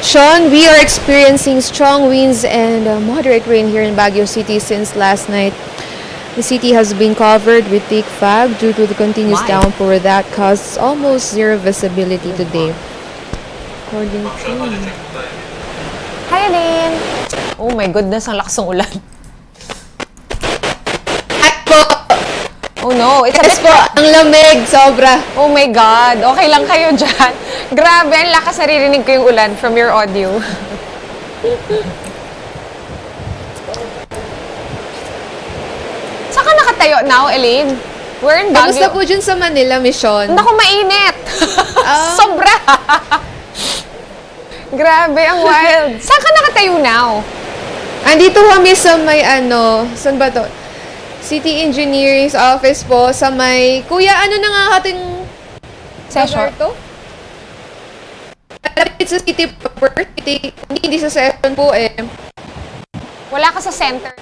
Sean, we are experiencing strong winds and moderate rain here in Baguio City since last night. The city has been covered with thick fog due to the continuous downpour that caused almost zero visibility today. According to... Hi, Elaine! Oh my goodness, ang lakas ng ulan. Oh no, it's a bit... Ang lamig, sobra. Oh my God, okay lang kayo dyan. Grabe, ang lakas naririnig ko yung ulan from your audio. Saan ka nakatayo now, Elaine? We're in Baguio. Kamusta po dyan sa Manila, Mission? Naku, mainit! Sobra! Grabe, ang wild. Saan ka nakatayo now? Andito kami sa may saan ba to? City Engineering's office po sa may... Kuya, ano na nga ating Session? to? Malapit sa city proper. Hindi sa session po eh. Wala ka sa center.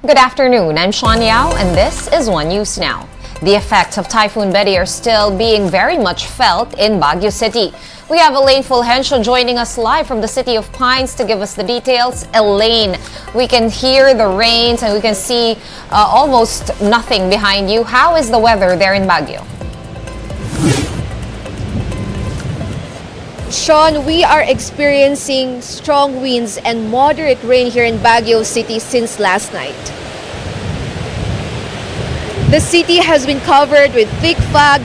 Good afternoon, I'm Sean Yao, and this is One News Now. The effects of Typhoon Betty are still being very much felt in Baguio City. We have Elaine Fulgencio joining us live from the City of Pines to give us the details. Elaine, we can hear the rains and we can see almost nothing behind you. How is the weather there in Baguio? Sean, we are experiencing strong winds and moderate rain here in Baguio City since last night. The city has been covered with thick fog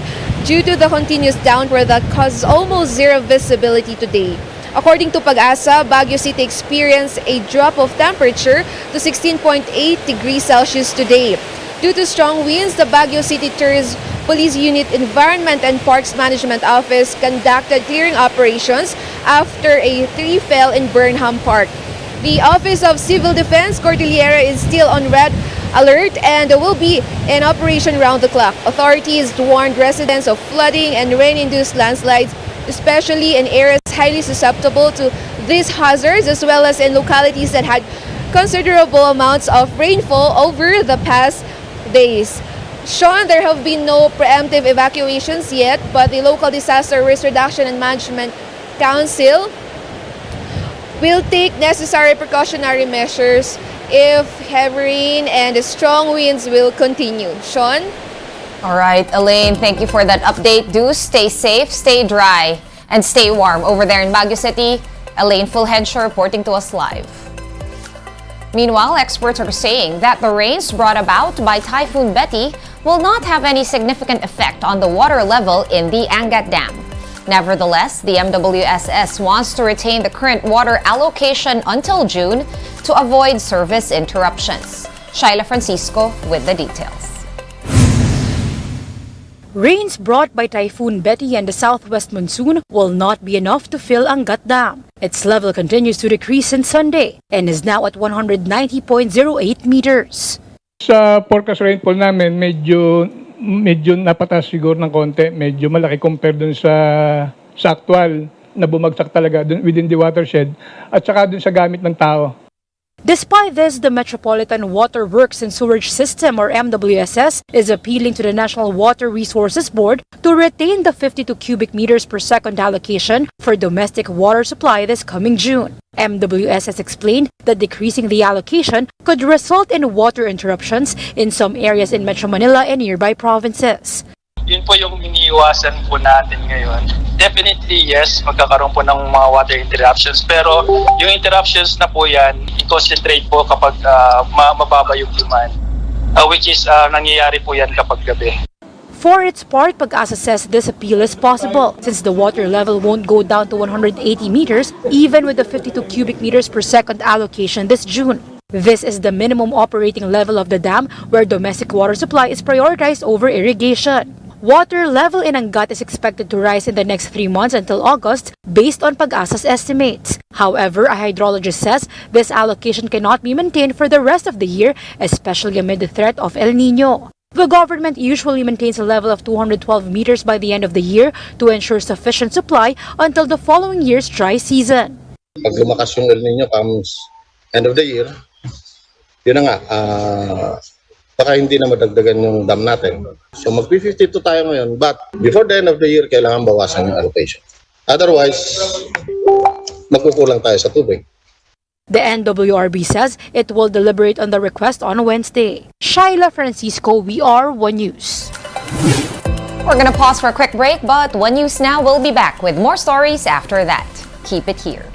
due to the continuous downpour that causes almost zero visibility today. According to Pag-asa, Baguio City experienced a drop of temperature to 16.8 degrees Celsius today. Due to strong winds, the Baguio City Tourism Police Unit Environment and Parks Management Office conducted clearing operations after a tree fell in Burnham Park. The Office of Civil Defense Cordillera is still on red alert and will be in operation round the clock. Authorities warned residents of flooding and rain-induced landslides, especially in areas highly susceptible to these hazards, as well as in localities that had considerable amounts of rainfall over the past days. Sean, there have been no preemptive evacuations yet, but the local Disaster Risk Reduction and Management Council will take necessary precautionary measures if heavy rain and strong winds will continue. Sean? All right, Elaine, thank you for that update. Do stay safe, stay dry, and stay warm over there in Baguio City. Elaine Fulgencio reporting to us live. Meanwhile, experts are saying that the rains brought about by Typhoon Betty will not have any significant effect on the water level in the Angat Dam. Nevertheless, the MWSS wants to retain the current water allocation until June to avoid service interruptions. Shaila Francisco with the details. Rains brought by Typhoon Betty and the southwest monsoon will not be enough to fill Angat Dam. Its level continues to decrease since Sunday and is now at 190.08 meters. Sa forecast rainfall namin, medyo napataas siguro ng konti. Medyo malaki compare dun sa actual na bumagsak talaga dun, within the watershed at saka dun sa gamit ng tao. Despite this, the Metropolitan Water Works and Sewerage System, or MWSS, is appealing to the National Water Resources Board to retain the 52 cubic meters per second allocation for domestic water supply this coming June. MWSS explained that decreasing the allocation could result in water interruptions in some areas in Metro Manila and nearby provinces. Yun po yung iniiwasan po natin ngayon. Definitely, yes, magkakaroon po ng mga water interruptions. Pero yung interruptions na po yan, i-concentrate po kapag mababa yung demand. Which is nangyayari po yan kapag gabi. For its part, Pag-asa says this appeal is possible since the water level won't go down to 180 meters even with the 52 cubic meters per second allocation this June. This is the minimum operating level of the dam where domestic water supply is prioritized over irrigation. Water level in Angat is expected to rise in the next 3 months until August based on Pag-asa's estimates. However, a hydrologist says this allocation cannot be maintained for the rest of the year, especially amid the threat of El Nino. The government usually maintains a level of 212 meters by the end of the year to ensure sufficient supply until the following year's dry season. Pag lumakas yung El Nino comes end of the year, yun na nga, baka hindi na madagdagan yung dam natin. So mag-52 tayo ngayon, but before the end of the year, kailangan bawasan yung allocation. Otherwise, magkukulang tayo sa tubig. The NWRB says it will deliberate on the request on Wednesday. Shaila Francisco, VR1 News. We're gonna pause for a quick break, but One News Now will be back with more stories after that. Keep it here.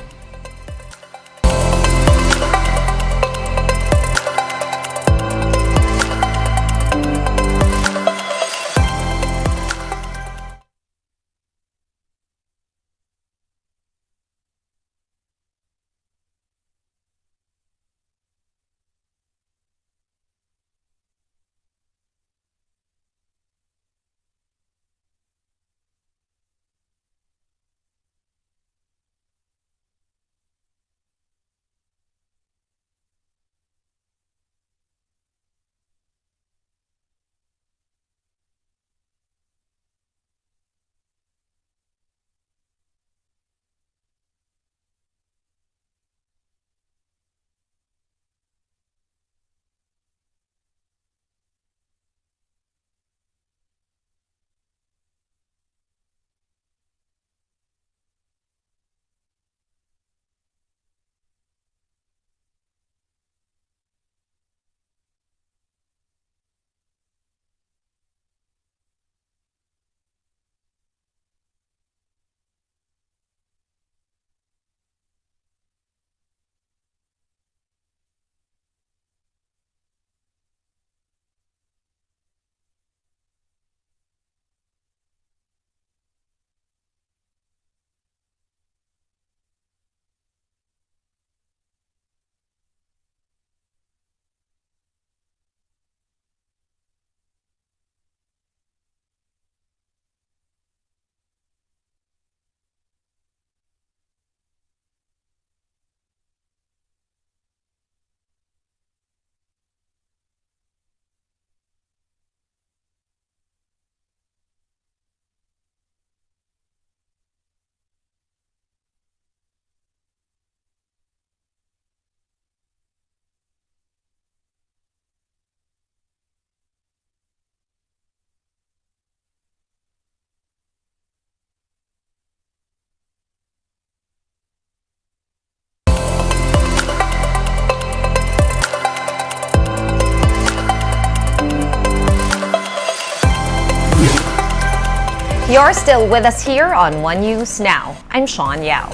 You're still with us here on One News Now. I'm Sean Yao.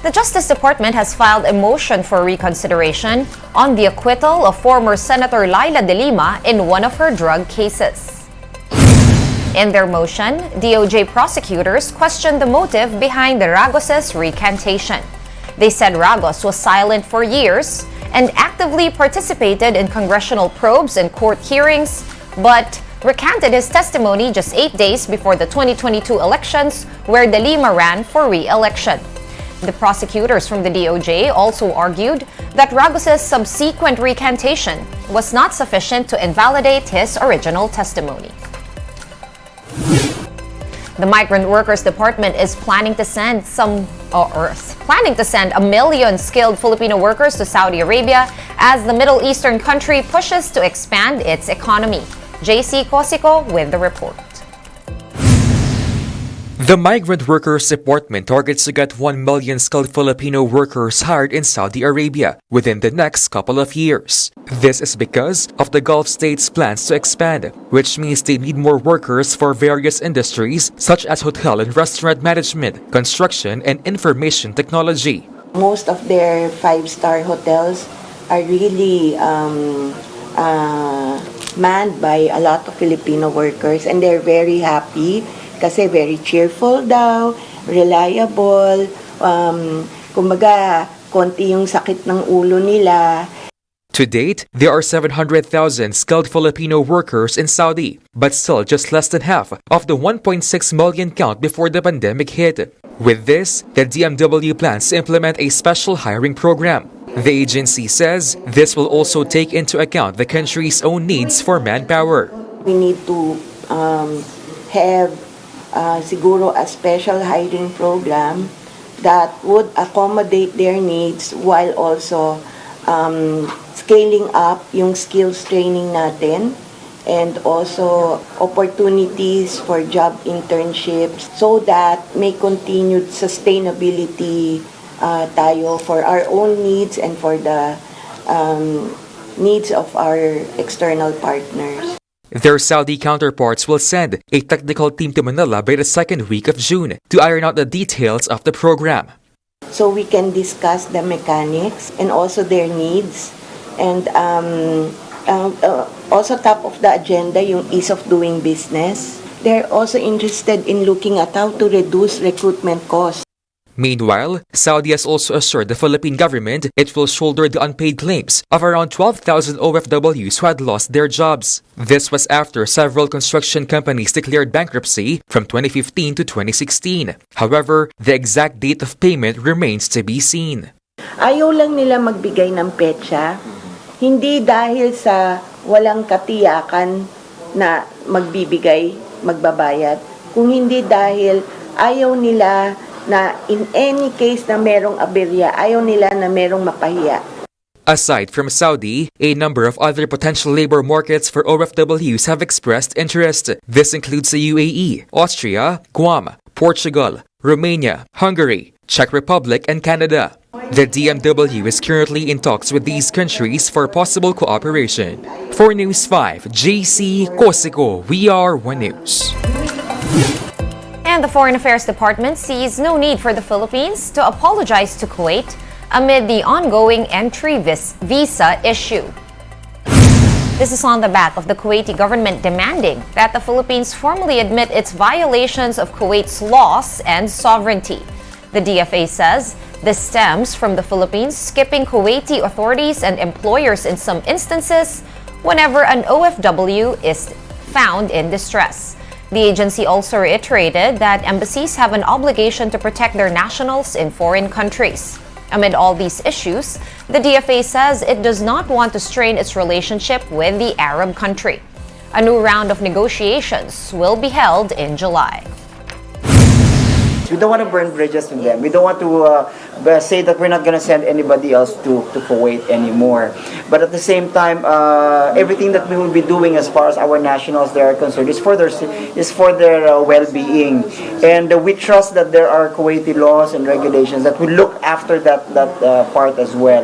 The Justice Department has filed a motion for reconsideration on the acquittal of former Senator Laila De Lima in one of her drug cases. In their motion, DOJ prosecutors questioned the motive behind the Ragos' recantation. They said Ragos was silent for years and actively participated in congressional probes and court hearings, but recanted his testimony just 8 days before the 2022 elections where De Lima ran for re-election. The prosecutors from the DOJ also argued that Ragos' subsequent recantation was not sufficient to invalidate his original testimony. The Migrant Workers Department is planning to send a million skilled Filipino workers to Saudi Arabia as the Middle Eastern country pushes to expand its economy. JC Cosico with the report. The Migrant Workers Department targets to get 1 million skilled Filipino workers hired in Saudi Arabia within the next couple of years. This is because of the Gulf states' plans to expand, which means they need more workers for various industries such as hotel and restaurant management, construction, and information technology. Most of their 5-star hotels are really manned by a lot of Filipino workers, and they're very happy kasi very cheerful daw, reliable, kumbaga konti yung sakit ng ulo nila. To date, there are 700,000 skilled Filipino workers in Saudi, but still just less than half of the 1.6 million count before the pandemic hit. With this, the DMW plans to implement a special hiring program. The agency says this will also take into account the country's own needs for manpower. We need to have siguro a special hiring program that would accommodate their needs while also scaling up yung skills training natin and also opportunities for job internships so that may continued sustainability tayo for our own needs and for the needs of our external partners. Their Saudi counterparts will send a technical team to Manila by the second week of June to iron out the details of the program. So we can discuss the mechanics and also their needs. And also top of the agenda, yung ease of doing business. They're also interested in looking at how to reduce recruitment costs. Meanwhile, Saudi has also assured the Philippine government it will shoulder the unpaid claims of around 12,000 OFWs who had lost their jobs. This was after several construction companies declared bankruptcy from 2015 to 2016. However, the exact date of payment remains to be seen. Ayaw lang nila magbigay ng petsa, hindi dahil sa walang katiyakan na magbabayad, kung hindi dahil ayaw nila na in any case na merong aberya, ayaw nila na merong mapahiya. Aside from Saudi, a number of other potential labor markets for OFWs have expressed interest. This includes the UAE, Austria, Guam, Portugal, Romania, Hungary, Czech Republic, and Canada. The DMW is currently in talks with these countries for possible cooperation. For News 5, JC Cosico, we are One News. And the Foreign Affairs Department sees no need for the Philippines to apologize to Kuwait amid the ongoing entry visa issue. This is on the back of the Kuwaiti government demanding that the Philippines formally admit its violations of Kuwait's laws and sovereignty. The DFA says this stems from the Philippines skipping Kuwaiti authorities and employers in some instances whenever an OFW is found in distress. The agency also reiterated that embassies have an obligation to protect their nationals in foreign countries. Amid all these issues, the DFA says it does not want to strain its relationship with the Arab country. A new round of negotiations will be held in July. We don't want to burn bridges with them. We don't want to say that we're not going to send anybody else to Kuwait anymore. But at the same time, everything that we will be doing as far as our nationals they are concerned is for their well-being. And we trust that there are Kuwaiti laws and regulations that will look after that part as well.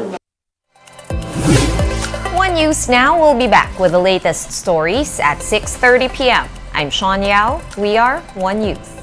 One News Now will be back with the latest stories at 6:30 p.m. I'm Sean Yao. We are One News.